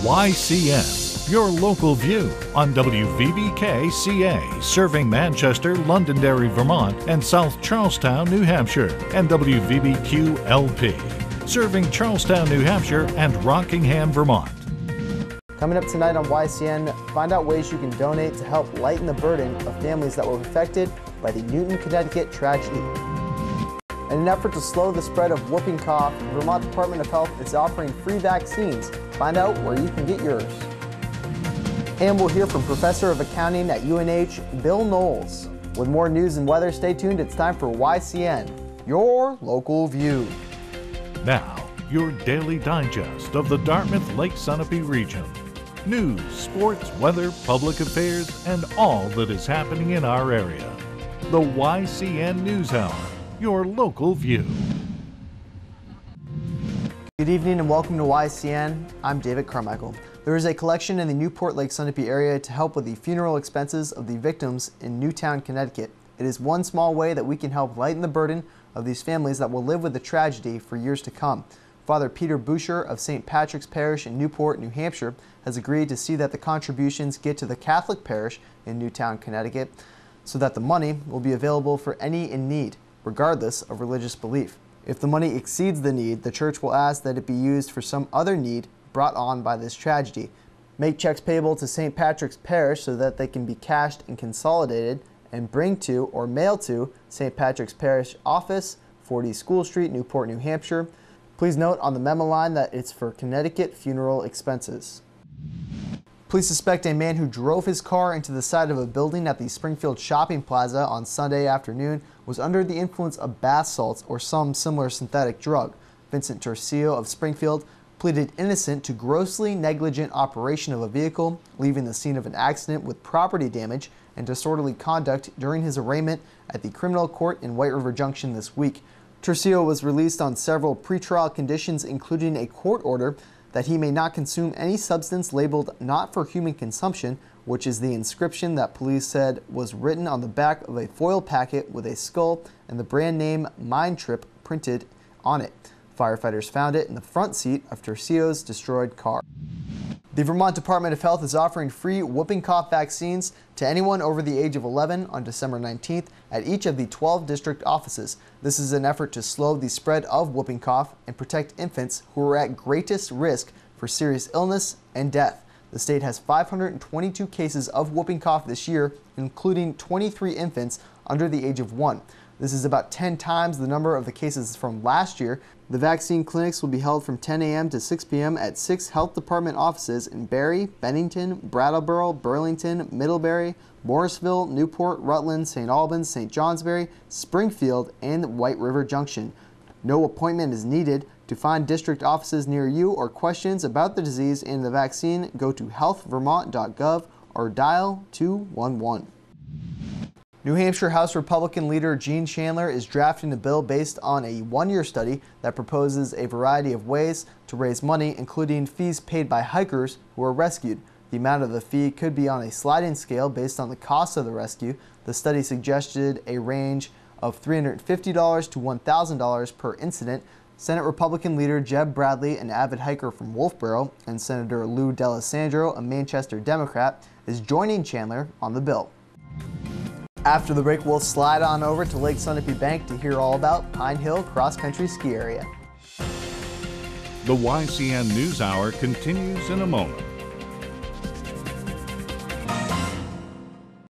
YCN, your local view on WVBK-CA, serving Manchester, Londonderry, Vermont, and South Charlestown, New Hampshire, and WVBQ-LP, serving Charlestown, New Hampshire, and Rockingham, Vermont. Coming up tonight on YCN, find out ways you can donate to help lighten the burden of families that were affected by the Newton, Connecticut tragedy. In an effort to slow the spread of whooping cough, the Vermont Department of Health is offering free vaccines. Find out where you can get yours. And we'll hear from Professor of Accounting at UNH, Bill Knowles. With more news and weather, stay tuned. It's time for YCN, your local view. Now, your daily digest of the Dartmouth-Lake Sunapee region. News, sports, weather, public affairs, and all that is happening in our area. The YCN News Hour, your local view. Good evening and welcome to YCN. I'm David Carmichael. There is a collection in the Newport Lake Sunapee area to help with the funeral expenses of the victims in Newtown, Connecticut. It is one small way that we can help lighten the burden of these families that will live with the tragedy for years to come. Father Peter Boucher of St. Patrick's Parish in Newport, New Hampshire, has agreed to see that the contributions get to the Catholic parish in Newtown, Connecticut, so that the money will be available for any in need, regardless of religious belief. If the money exceeds the need, the church will ask that it be used for some other need brought on by this tragedy. Make checks payable to St. Patrick's Parish so that they can be cashed and consolidated and bring to or mail to St. Patrick's Parish Office, 40 School Street, Newport, New Hampshire. Please note on the memo line that it's for Connecticut funeral expenses. Police suspect a man who drove his car into the side of a building at the Springfield Shopping Plaza on Sunday afternoon was under the influence of bath salts or some similar synthetic drug. Vincent Torcio of Springfield pleaded innocent to grossly negligent operation of a vehicle, leaving the scene of an accident with property damage and disorderly conduct during his arraignment at the criminal court in White River Junction this week. Torcio was released on several pretrial conditions, including a court order that he may not consume any substance labeled not for human consumption, which is the inscription that police said was written on the back of a foil packet with a skull and the brand name Mind Trip printed on it. Firefighters found it in the front seat of Torcio's destroyed car. The Vermont Department of Health is offering free whooping cough vaccines to anyone over the age of 11 on December 19th at each of the 12 district offices. This is an effort to slow the spread of whooping cough and protect infants who are at greatest risk for serious illness and death. The state has 522 cases of whooping cough this year, including 23 infants under the age of 1. This is about 10 times the number of the cases from last year. The vaccine clinics will be held from 10 a.m. to 6 p.m. at 6 health department offices in Barry, Bennington, Brattleboro, Burlington, Middlebury, Morrisville, Newport, Rutland, St. Albans, St. Johnsbury, Springfield, and White River Junction. No appointment is needed. To find district offices near you or questions about the disease and the vaccine, go to healthvermont.gov or dial 211. New Hampshire House Republican leader Gene Chandler is drafting a bill based on a one-year study that proposes a variety of ways to raise money, including fees paid by hikers who are rescued. The amount of the fee could be on a sliding scale based on the cost of the rescue. The study suggested a range of $350 to $1,000 per incident. Senate Republican leader Jeb Bradley, an avid hiker from Wolfboro, and Senator Lou D'Alessandro, a Manchester Democrat, is joining Chandler on the bill. After the break, we'll slide on over to Lake Sunapee Bank to hear all about Pine Hill Cross Country Ski Area. The YCN News Hour continues in a moment.